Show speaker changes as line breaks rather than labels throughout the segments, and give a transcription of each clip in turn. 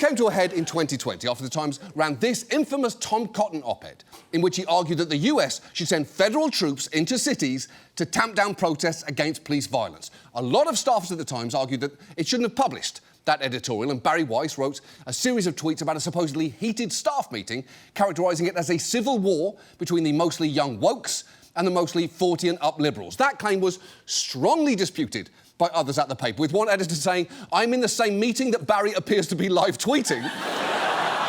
came to a head in 2020 after the Times ran this infamous Tom Cotton op-ed in which he argued that the US should send federal troops into cities to tamp down protests against police violence. A lot of staffers at the Times argued that it shouldn't have published that editorial, and Bari Weiss wrote a series of tweets about a supposedly heated staff meeting, characterising it as a civil war between the mostly young wokes and the mostly 40 and up liberals. That claim was strongly disputed by others at the paper, with one editor saying, "I'm in the same meeting that Barry appears to be live tweeting."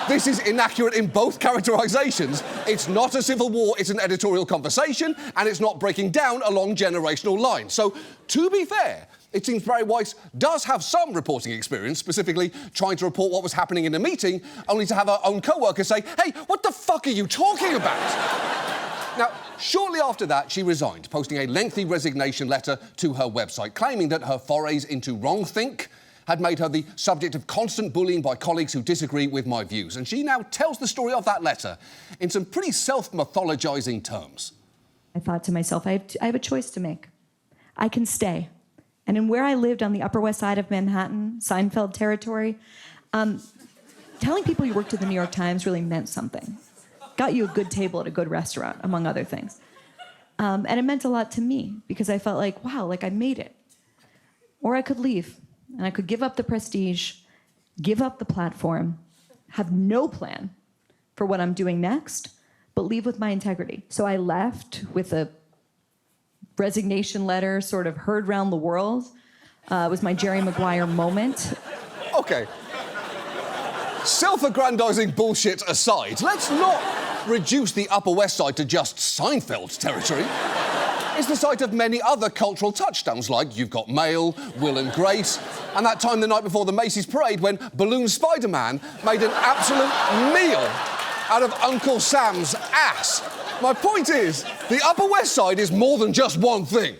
This is inaccurate in both characterisations. It's not a civil war, it's an editorial conversation, and it's not breaking down along generational lines. So, to be fair, it seems Bari Weiss does have some reporting experience, specifically trying to report what was happening in a meeting, only to have her own co-worker say, "Hey, what the fuck are you talking about?" Now, shortly after that, she resigned, posting a lengthy resignation letter to her website, claiming that her forays into wrongthink had made her the subject of constant bullying by colleagues who disagree with my views. And she now tells the story of that letter in some pretty self-mythologising terms.
I thought to myself, I have a choice to make. I can stay. And in where I lived on the Upper West Side of Manhattan, Seinfeld territory, telling people you worked at the New York Times really meant something. Got you a good table at a good restaurant, among other things. And it meant a lot to me because I felt like, wow, like I made it. Or I could leave and I could give up the prestige, give up the platform, have no plan for what I'm doing next, but leave with my integrity. So I left with a resignation letter, sort of heard round the world. It was my Jerry Maguire moment.
OK. Self-aggrandising bullshit aside, let's not reduce the Upper West Side to just Seinfeld territory. It's the site of many other cultural touchdowns, like You've Got Mail, Will and Grace, and that time the night before the Macy's parade when Balloon Spider-Man made an absolute meal out of Uncle Sam's ass. My point is, the Upper West Side is more than just one thing.